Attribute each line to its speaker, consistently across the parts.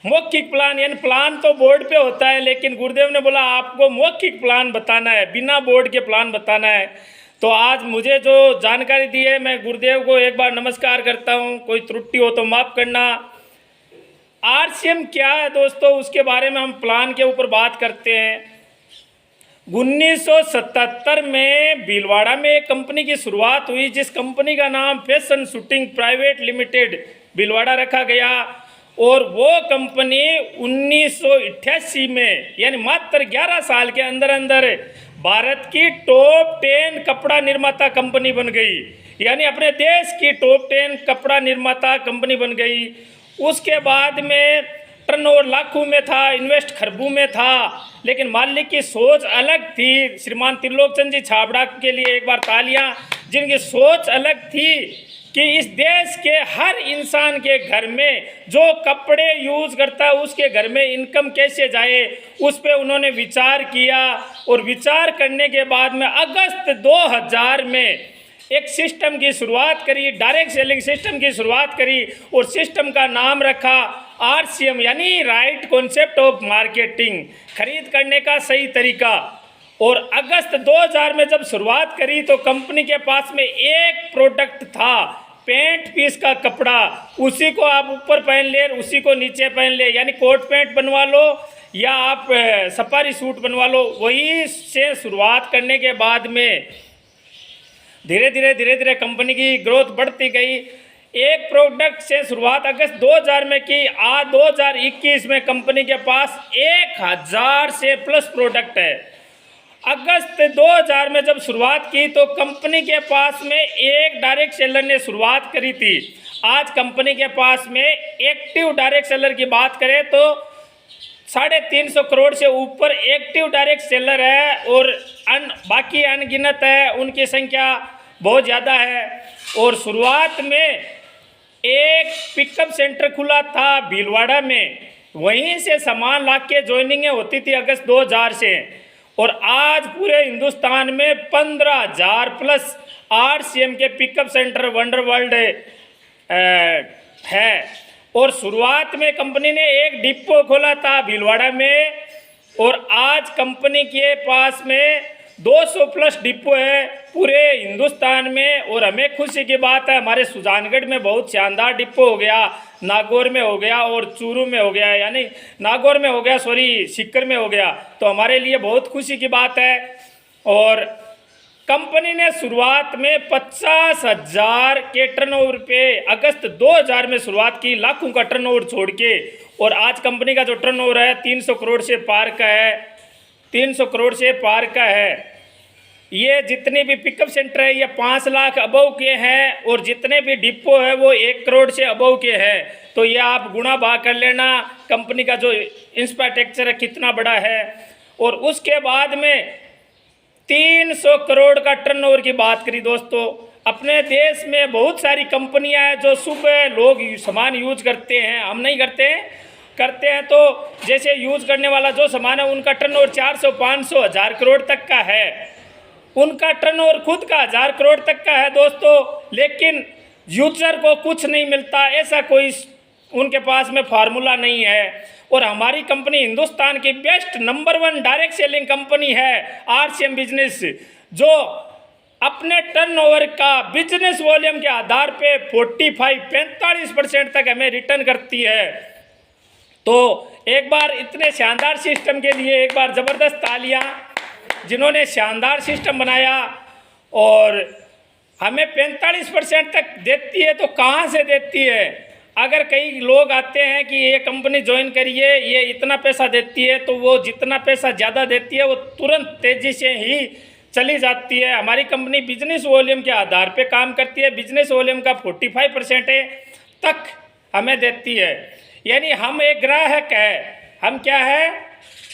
Speaker 1: मौखिक प्लान, यानी प्लान तो बोर्ड पे होता है, लेकिन गुरुदेव ने बोला आपको मौखिक प्लान बताना है, बिना बोर्ड के प्लान बताना है। तो आज मुझे जो जानकारी दी है, मैं गुरुदेव को एक बार नमस्कार करता हूँ। कोई त्रुटि हो तो माफ़ करना। आरसीएम क्या है दोस्तों, उसके बारे में हम प्लान के ऊपर बात करते हैं। 1977 में भीलवाड़ा में एक कंपनी की शुरुआत हुई, जिस कंपनी का नाम fashion shooting private limited Bhilwara रखा गया। और वो कंपनी 1988 में, यानी मात्र 11 साल के अंदर अंदर भारत की टॉप 10 कपड़ा निर्माता कंपनी बन गई, यानी अपने देश की टॉप 10 कपड़ा निर्माता कंपनी बन गई। उसके बाद में टर्नओवर लाखों में था, इन्वेस्ट खरबों में था, लेकिन मालिक की सोच अलग थी। श्रीमान त्रिलोकचंद जी छाबड़ा के लिए एक बार तालियां, जिनकी सोच अलग थी कि इस देश के हर इंसान के घर में जो कपड़े यूज़ करता है उसके घर में इनकम कैसे जाए, उस पर उन्होंने विचार किया। और विचार करने के बाद में अगस्त 2000 में एक सिस्टम की शुरुआत करी, डायरेक्ट सेलिंग सिस्टम की शुरुआत करी, और सिस्टम का नाम रखा आरसीएम, यानी राइट कॉन्सेप्ट ऑफ मार्केटिंग, खरीद करने का सही तरीका। और अगस्त 2000 में जब शुरुआत करी तो कंपनी के पास में एक प्रोडक्ट था, पैंट पीस का कपड़ा। उसी को आप ऊपर पहन ले, उसी को नीचे पहन ले, यानी कोट पैंट बनवा लो या आप सफारी सूट बनवा लो। वही से शुरुआत करने के बाद में धीरे धीरे कंपनी की ग्रोथ बढ़ती गई। एक प्रोडक्ट से शुरुआत अगस्त 2000 में की, आज 2021 में कंपनी के पास 1000 से प्लस प्रोडक्ट है। अगस्त 2000 में जब शुरुआत की तो कंपनी के पास में एक डायरेक्ट सेलर ने शुरुआत करी थी। आज कंपनी के पास में एक्टिव डायरेक्ट सेलर की बात करें तो 350 करोड़ से ऊपर एक्टिव डायरेक्ट सेलर है, और बाकी अनगिनत है, उनकी संख्या बहुत ज़्यादा है। और शुरुआत में एक पिकअप सेंटर खुला था भीलवाड़ा में, वहीं से सामान ला के ज्वाइनिंगें होती थी अगस्त 2000 से। और आज पूरे हिंदुस्तान में 15,000 प्लस आरसीएम के पिकअप सेंटर वंडर वर्ल्ड है। और शुरुआत में कंपनी ने एक डिपो खोला था भीलवाड़ा में, और आज कंपनी के पास में 200 प्लस डिपो है पूरे हिंदुस्तान में। और हमें खुशी की बात है, हमारे सुजानगढ़ में बहुत शानदार डिपो हो गया, नागौर में हो गया और चूरू में हो गया, यानी नागौर में हो गया, सीकर में हो गया। तो हमारे लिए बहुत खुशी की बात है। और कंपनी ने शुरुआत में 50,000 के टर्नओवर पे अगस्त 2000 में शुरुआत की, लाखों का टर्नओवर छोड़ के। और आज कंपनी का जो टर्नओवर है 300 करोड़ से पार का है, 300 करोड़ से पार का है। ये जितने भी पिकअप सेंटर है ये 5 लाख अबव के हैं, और जितने भी डिपो है वो 1 करोड़ से अबव के हैं। तो ये आप गुणा भाग कर लेना कंपनी का जो इंफ्रास्ट्रक्चर है कितना बड़ा है। और उसके बाद में 300 करोड़ का टर्नओवर की बात करी दोस्तों। अपने देश में बहुत सारी कंपनियां हैं जो सुबह लोग सामान यूज करते हैं, हम नहीं करते हैं तो जैसे यूज करने वाला जो सामान है उनका टर्नओवर 400, 500, 1000 करोड़ तक का है। उनका टर्नओवर खुद का 1000 करोड़ तक का है दोस्तों, लेकिन यूजर को कुछ नहीं मिलता, ऐसा कोई उनके पास में फार्मूला नहीं है। और हमारी कंपनी हिंदुस्तान की best number 1 direct selling company है आरसीएम बिजनेस, जो अपने टर्नओवर का बिजनेस वॉल्यूम के आधार पे 45% तक हमें रिटर्न करती है। तो एक बार इतने शानदार सिस्टम के लिए एक बार ज़बरदस्त तालियां, जिन्होंने शानदार सिस्टम बनाया। और हमें 45% तक देती है, तो कहाँ से देती है? अगर कई लोग आते हैं कि ये कंपनी ज्वाइन करिए, ये इतना पैसा देती है, तो वो जितना पैसा ज़्यादा देती है वो तुरंत तेज़ी से ही चली जाती है। हमारी कंपनी बिजनेस वॉल्यूम के आधार पे काम करती है, बिजनेस वॉल्यूम का 45% तक हमें देती है। यानी हम एक ग्राहक है, हम क्या है?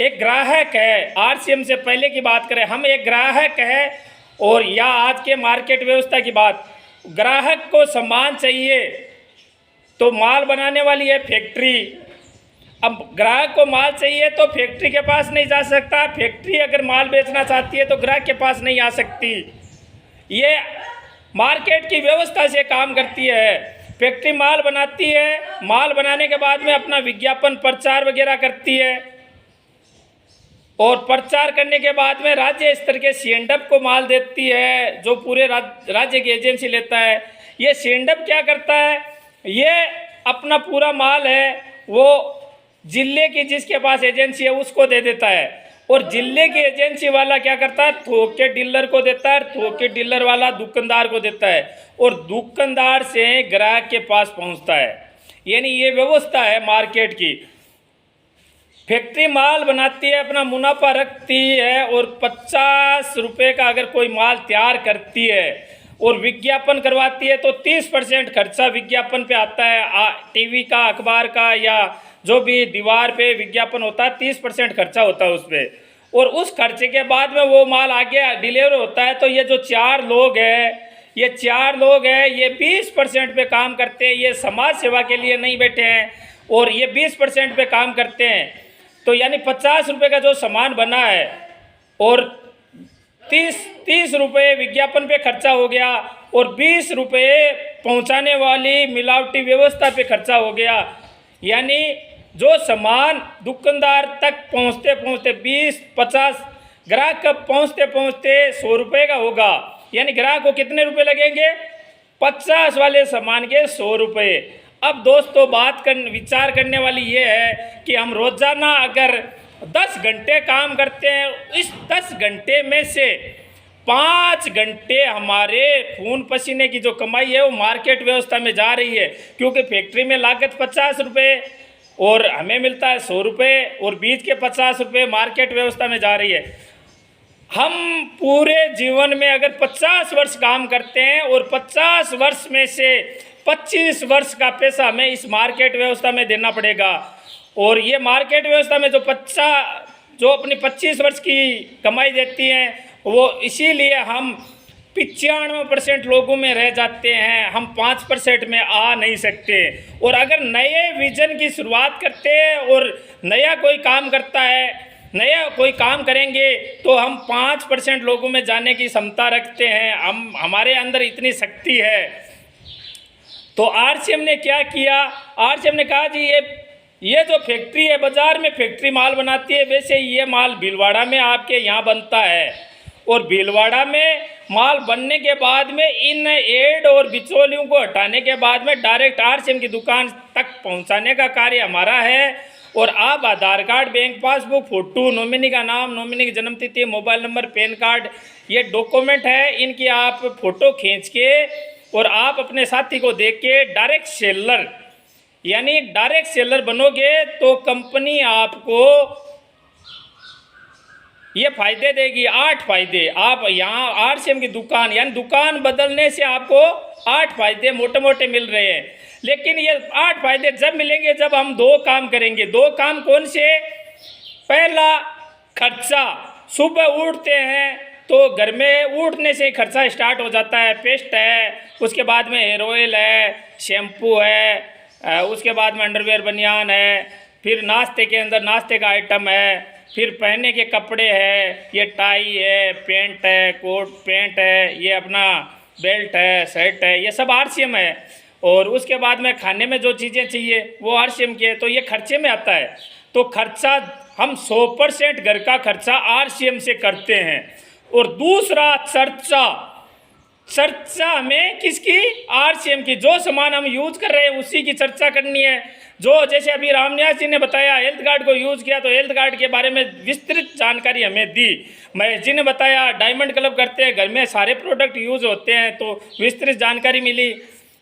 Speaker 1: एक ग्राहक है। आरसीएम से पहले की बात करें, हम एक ग्राहक है। और या आज के मार्केट व्यवस्था की बात, ग्राहक को सामान चाहिए तो माल बनाने वाली है फैक्ट्री। अब ग्राहक को माल चाहिए तो फैक्ट्री के पास नहीं जा सकता, फैक्ट्री अगर माल बेचना चाहती है तो ग्राहक के पास नहीं आ सकती। ये मार्केट की व्यवस्था से काम करती है। फैक्ट्री माल बनाती है, माल बनाने के बाद में अपना विज्ञापन प्रचार वगैरह करती है, और प्रचार करने के बाद में राज्य स्तर के सीएनडब्ल्यू को माल देती है, जो पूरे राज्य की एजेंसी लेता है। ये सीएनडब्ल्यू क्या करता है, ये अपना पूरा माल है वो जिले की जिसके पास एजेंसी है उसको दे देता है, और जिले की एजेंसी वाला क्या करता है, थोक के डीलर को देता है, थोक के डीलर वाला दुकानदार को देता है, और दुकानदार से ग्राहक के पास पहुंचता है। यानी ये व्यवस्था है मार्केट की। फैक्ट्री माल बनाती है, अपना मुनाफा रखती है, और 50 रुपये का अगर कोई माल तैयार करती है और विज्ञापन करवाती है तो 30% खर्चा विज्ञापन पे आता है। टीवी का, अखबार का, या जो भी दीवार पे विज्ञापन होता है 30% खर्चा होता है उस पर, और उस खर्चे के बाद में वो माल आगे डिलीवर होता है। तो ये जो 4 लोग हैं, ये 4 लोग हैं, ये 20% पे काम करते हैं। ये समाज सेवा के लिए नहीं बैठे हैं, और ये 20% पे काम करते हैं। तो यानी 50 रुपये का जो सामान बना है और 30 रुपये विज्ञापन पे खर्चा हो गया, और 20 रुपये पहुँचाने वाली मिलावटी व्यवस्था पे खर्चा हो गया। यानी जो सामान दुकानदार तक पहुँचते पहुँचते 20-50 ग्राहक कब पहुँचते पहुँचते 100 रुपये का होगा। यानी ग्राहक को कितने रुपए लगेंगे, 50 वाले सामान के 100 रुपये। अब दोस्तों विचार करने वाली ये है कि हम रोज़ाना अगर 10 घंटे काम करते हैं, इस 10 घंटे में से 5 घंटे हमारे खून पसीने की जो कमाई है वो मार्केट व्यवस्था में जा रही है, क्योंकि फैक्ट्री में लागत 50 रुपये और हमें मिलता है 100 रुपये, और बीच के 50 रुपये मार्केट व्यवस्था में जा रही है। हम पूरे जीवन में अगर 50 वर्ष काम करते हैं और 50 वर्ष में से 25 वर्ष का पैसा हमें इस मार्केट व्यवस्था में देना पड़ेगा, और ये मार्केट व्यवस्था में जो अपनी 25 वर्ष की कमाई देती हैं वो इसीलिए हम 95% लोगों में रह जाते हैं, हम 5% में आ नहीं सकते। और अगर नए विजन की शुरुआत करते हैं और नया कोई काम करता है, नया कोई काम करेंगे तो हम 5% लोगों में जाने की क्षमता रखते हैं, हमारे अंदर इतनी शक्ति है। तो आरसीएम ने क्या किया, आरसीएम ने कहा जी ये जो फैक्ट्री है, बाज़ार में फैक्ट्री माल बनाती है, वैसे ये माल भीलवाड़ा में आपके यहाँ बनता है, और भीलवाड़ा में माल बनने के बाद में इन एड और बिचौलियों को हटाने के बाद में डायरेक्ट आरसीएम की दुकान तक पहुँचाने का कार्य हमारा है। और आप Aadhaar card, bank passbook, photo, nominee का नाम, नॉमिनी की जन्मतिथि, मोबाइल नंबर, पैन कार्ड, ये डॉक्यूमेंट है, इनकी आप फ़ोटो खींच के और आप अपने साथी को देख के डायरेक्ट सेलर यानी डायरेक्ट सेलर बनोगे तो कंपनी आपको ये फ़ायदे देगी, 8 फ़ायदे। आप यहाँ आरसीएम की दुकान यानी दुकान बदलने से आपको 8 फ़ायदे मोटे मोटे मिल रहे हैं। लेकिन ये 8 फ़ायदे जब मिलेंगे जब हम 2 काम करेंगे। 2 काम कौन से? पहला, खर्चा। सुबह उठते हैं तो घर में उठने से खर्चा स्टार्ट हो जाता है। पेस्ट है, उसके बाद में हेयर ऑयल है, शैम्पू है, उसके बाद में अंडरवेयर बनियान है, फिर नाश्ते के अंदर नाश्ते का आइटम है, फिर पहनने के कपड़े है, ये टाई है, पेंट है, कोट पेंट है, ये अपना बेल्ट है, शर्ट है, ये सब आरसीएम है। और उसके बाद में खाने में जो चीज़ें चाहिए वो आरसीएम की है, तो ये खर्चे में आता है। तो खर्चा हम 100% घर का खर्चा आरसीएम से करते हैं। और दूसरा, चर्चा हमें किसकी? आरसीएम की। जो सामान हम यूज कर रहे हैं उसी की चर्चा करनी है। जो जैसे अभी रामनिवास जी ने बताया हेल्थ कार्ड को यूज़ किया तो हेल्थ कार्ड के बारे में विस्तृत जानकारी हमें दी। महेश जी ने बताया डायमंड क्लब करते हैं, घर में सारे प्रोडक्ट यूज़ होते हैं, तो विस्तृत जानकारी मिली।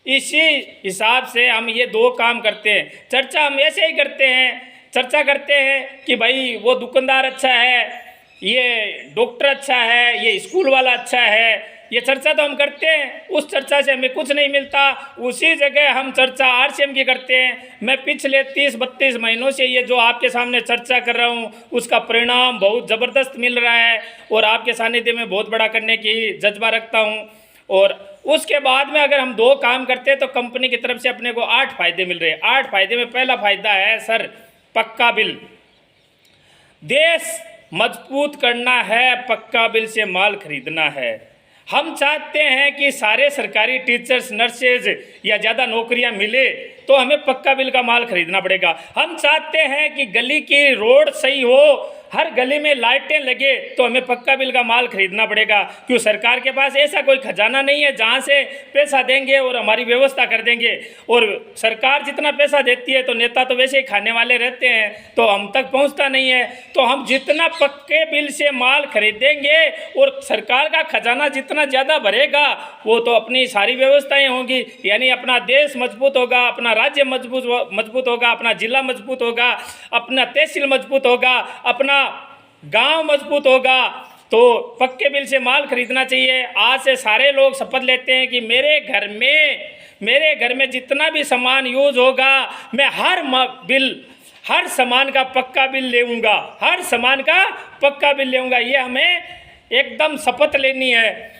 Speaker 1: इसी हिसाब से हम ये 2 काम करते हैं। चर्चा हम ऐसे ही करते हैं, चर्चा करते हैं कि भाई वो दुकानदार अच्छा है, ये डॉक्टर अच्छा है, ये स्कूल वाला अच्छा है, ये चर्चा तो हम करते हैं। उस चर्चा से हमें कुछ नहीं मिलता, उसी जगह हम चर्चा आरसीएम की करते हैं। मैं पिछले 30-32 महीनों से ये जो आपके सामने चर्चा कर रहा हूँ उसका परिणाम बहुत ज़बरदस्त मिल रहा है, और आपके सानिध्य में बहुत बड़ा करने की जज्बा रखता हूँ। और उसके बाद में अगर हम 2 काम करते हैं तो कंपनी की तरफ से अपने को 8 फ़ायदे मिल रहे हैं। 8 फ़ायदे में पहला फ़ायदा है सर पक्का बिल। देश मजबूत करना है, पक्का बिल से माल खरीदना है। हम चाहते हैं कि सारे सरकारी टीचर्स, नर्सेज, या ज़्यादा नौकरियां मिले तो हमें पक्का बिल का माल खरीदना पड़ेगा। हम चाहते हैं कि गली की रोड सही हो, हर गली में लाइटें लगे, तो हमें पक्का बिल का माल खरीदना पड़ेगा। क्यों? सरकार के पास ऐसा कोई खजाना नहीं है जहाँ से पैसा देंगे और हमारी व्यवस्था कर देंगे। और सरकार जितना पैसा देती है तो नेता तो वैसे ही खाने वाले रहते हैं, तो हम तक पहुँचता नहीं है। तो हम जितना पक्के बिल से माल खरीदेंगे और सरकार का खजाना जितना ज़्यादा भरेगा, वो तो अपनी सारी व्यवस्थाएँ होंगी, यानी अपना देश मजबूत होगा, अपना राज्य मजबूत होगा, अपना जिला मजबूत होगा, अपना तहसील मजबूत होगा, अपना गांव मजबूत होगा। तो पक्के बिल से माल खरीदना चाहिए। आज से सारे लोग शपथ लेते हैं कि मेरे घर में जितना भी सामान यूज होगा, मैं हर सामान का पक्का बिल लेऊंगा, हर सामान का पक्का बिल लेऊंगा। ये हमें एकदम शपथ लेनी है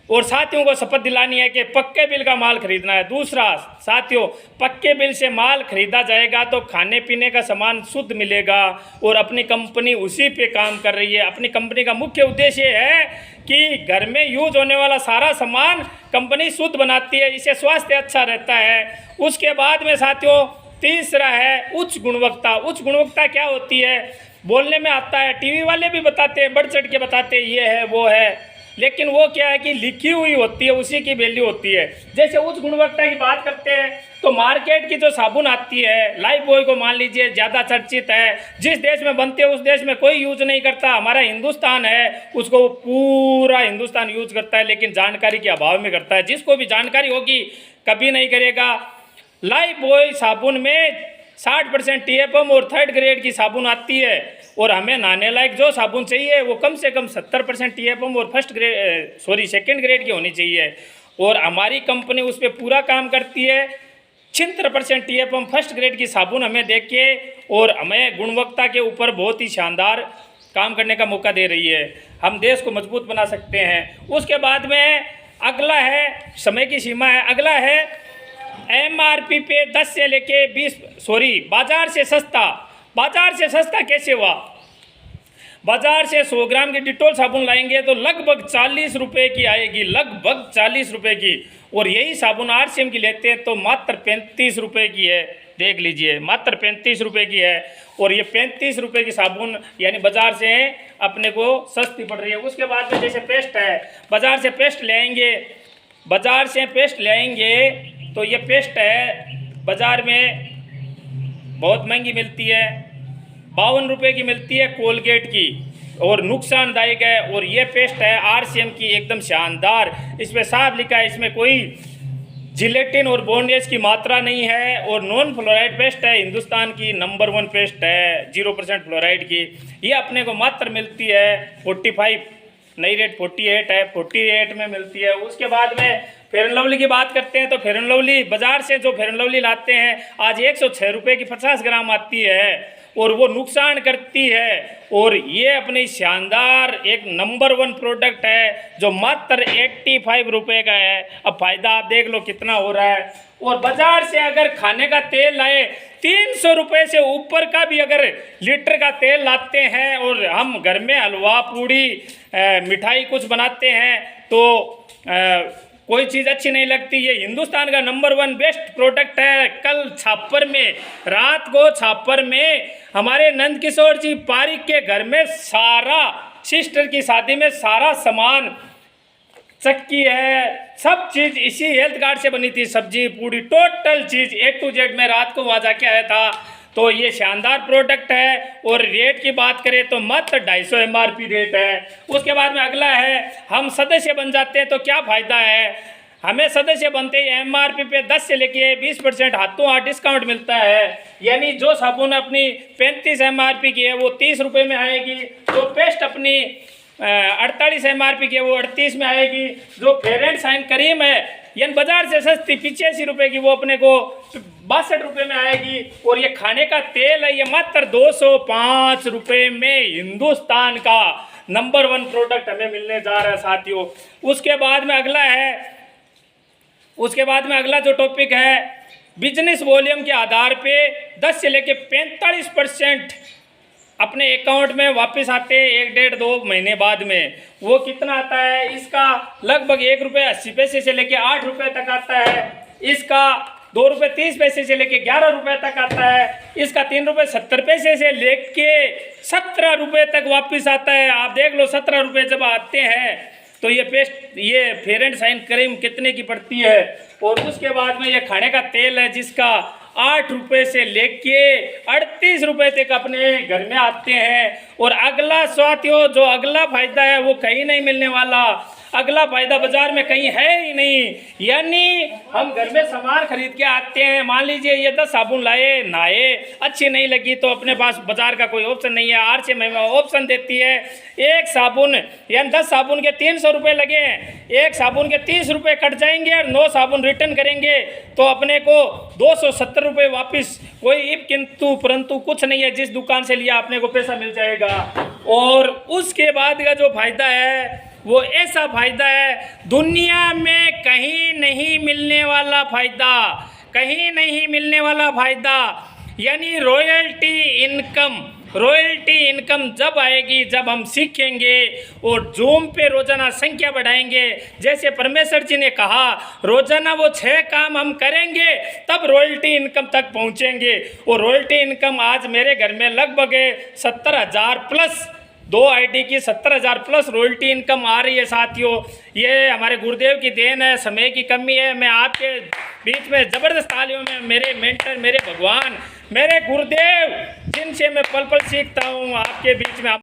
Speaker 1: और साथियों को शपथ दिलानी है कि पक्के बिल का माल खरीदना है। दूसरा साथियों, पक्के बिल से माल खरीदा जाएगा तो खाने पीने का सामान शुद्ध मिलेगा और अपनी कंपनी उसी पे काम कर रही है। अपनी कंपनी का मुख्य उद्देश्य है कि घर में यूज होने वाला सारा सामान कंपनी शुद्ध बनाती है, इससे स्वास्थ्य अच्छा रहता है। उसके बाद में साथियों तीसरा है उच्च गुणवत्ता। उच्च गुणवत्ता क्या होती है? बोलने में आता है, टीवी वाले भी बताते हैं, बढ़ चढ़ के बताते हैं ये है वो है, लेकिन वो क्या है कि लिखी हुई होती है, उसी की वैल्यू होती है। जैसे उच्च गुणवत्ता की बात करते हैं तो मार्केट की जो साबुन आती है, लाइफ बॉय को मान लीजिए, ज़्यादा चर्चित है, जिस देश में बनते हैं उस देश में कोई यूज नहीं करता। हमारा हिंदुस्तान है, उसको पूरा हिंदुस्तान यूज करता है, लेकिन जानकारी के अभाव में करता है। जिसको भी जानकारी होगी कभी नहीं करेगा। लाइफ बॉय साबुन में 60% TFM और 3rd ग्रेड की साबुन आती है, और हमें नहाने लायक जो साबुन चाहिए वो कम से कम 70% TFM और 2nd ग्रेड की होनी चाहिए। और हमारी कंपनी उस पर पूरा काम करती है। 76% TFM 1st ग्रेड की साबुन हमें दे के और हमें गुणवत्ता के ऊपर बहुत ही शानदार काम करने का मौका दे रही है। हम देश को मजबूत बना सकते हैं। उसके बाद में अगला है, समय की सीमा है, अगला है MRP पे 10 से लेके 20 बाजार से सस्ता। बाजार से सस्ता कैसे हुआ? बाजार से 100 ग्राम की डिटोल साबुन लाएंगे तो लगभग 40 रुपये की आएगी, लगभग 40 रुपये की। और यही साबुन RCM की लेते हैं तो मात्र 35 रुपये की है। देख लीजिए, मात्र 35 रुपये की है। और ये 35 रुपये की साबुन यानी बाजार से अपने को सस्ती पड़ रही है। उसके बाद में जैसे पेस्ट है, बाजार से पेस्ट ले आएंगे, तो ये पेस्ट है बाज़ार में बहुत महंगी मिलती है, 52 रुपये की मिलती है कोलगेट की, और नुकसानदायक है। और ये पेस्ट है RCM की, एकदम शानदार। इसमें साफ लिखा है, इसमें कोई जिलेटिन और बोनलेस की मात्रा नहीं है, और नॉन फ्लोराइड पेस्ट है, हिंदुस्तान की नंबर 1 पेस्ट है, 0% फ्लोराइड की। ये अपने को मात्र मिलती है 45, नई रेट 48 है, 48 में मिलती है। उसके बाद में फेयर एंड लवली की बात करते हैं तो फेयर एंड लवली बाजार से जो फेयर एंड लवली लाते हैं आज 106 रुपये की 50 ग्राम आती है, और वो नुकसान करती है। और ये अपनी शानदार एक नंबर 1 प्रोडक्ट है जो मात्र 85 रुपये का है। अब फायदा आप देख लो कितना हो रहा है। और बाजार से अगर खाने का तेल लाए 300 रुपये से ऊपर का भी अगर लीटर का तेल लाते हैं, और हम घर में हलवा पूड़ी मिठाई कुछ बनाते हैं तो कोई चीज़ अच्छी नहीं लगती। ये हिंदुस्तान का नंबर 1 बेस्ट प्रोडक्ट है। कल रात को छापर में हमारे नंद किशोर जी पारिक के घर में सारा, सिस्टर की शादी में सारा सामान, चक्की है, सब चीज़ इसी हेल्थ कार्ड से बनी थी, सब्जी पूरी total cheese A to Z में रात को वहाँ जाके आया था। तो ये शानदार प्रोडक्ट है। और रेट की बात करें तो मात्र 250 MRP रेट है। उसके बाद में अगला है, हम सदस्य बन जाते हैं तो क्या फ़ायदा है? हमें सदस्य बनते ही MRP पे 10 से लेके 20% हाथों हाथ डिस्काउंट मिलता है। यानी जो साबुन अपनी 35 MRP की है वो 30 रुपये में आएगी, जो पेस्ट अपनी 48 MRP की है वो 38 में आएगी, जो फेयर एंड शाइन क्रीम है यानी बाजार से सस्ती 85 रुपये की वो अपने को 62 रुपये में आएगी। और ये खाने का तेल है, ये मात्र 205 रुपये में हिंदुस्तान का नंबर 1 प्रोडक्ट हमें मिलने जा रहा है साथियों। उसके बाद में अगला जो टॉपिक है, बिजनेस वॉल्यूम के आधार पे 10 से लेके 45% अपने अकाउंट में वापस आते हैं 1-1.5-2 महीने बाद में। वो कितना आता है? इसका लगभग 1 रुपये 80 पैसे से लेके 8 रुपये तक आता है। इसका 2 रुपये 30 पैसे से लेके 11 रुपये तक आता है। इसका 3 रुपये 70 पैसे से लेके 17 रुपये तक वापस आता है। आप देख लो 17 रुपये जब आते हैं तो ये पेस्ट, ये फेयर एंड शाइन क्रीम कितने की पड़ती है। और उसके बाद में ये खाने का तेल है जिसका 8 रुपये से लेके 38 रुपये तक अपने घर में आते हैं। और अगला साथियों, जो अगला फायदा है वो कहीं नहीं मिलने वाला, अगला फायदा बाजार में कहीं है ही नहीं। यानी हम घर में सामान खरीद के आते हैं, मान लीजिए ये 10 साबुन लाए, नहाए, अच्छी नहीं लगी तो अपने पास बाजार का कोई ऑप्शन नहीं है। RCM ऑप्शन देती है एक साबुन यानी 10 साबुन के 300 रुपये लगे हैं, एक साबुन के 30 रुपये कट जाएंगे और 9 साबुन रिटर्न करेंगे तो अपने को 270 रुपये वापस। कोई इफ किंतु परंतु कुछ नहीं है, जिस दुकान से लिया अपने को पैसा मिल जाएगा। और उसके बाद का जो फायदा है वो ऐसा फायदा है दुनिया में कहीं नहीं मिलने वाला फायदा, कहीं नहीं मिलने वाला फायदा। यानी रॉयल्टी इनकम जब आएगी जब हम सीखेंगे और जूम पे रोजाना संख्या बढ़ाएंगे। जैसे परमेश्वर जी ने कहा रोजाना वो 6 काम हम करेंगे तब रॉयल्टी इनकम तक पहुंचेंगे। और रॉयल्टी इनकम आज मेरे घर में लगभग 70,000 प्लस, 2 आईडी की 70,000 प्लस रॉयल्टी इनकम आ रही है साथियों। ये हमारे गुरुदेव की देन है, समय की कमी है। मैं आपके बीच में ज़बरदस्त तालियों में मेरे मेंटर, मेरे भगवान, मेरे गुरुदेव जिनसे मैं पल पल सीखता हूँ, आपके बीच में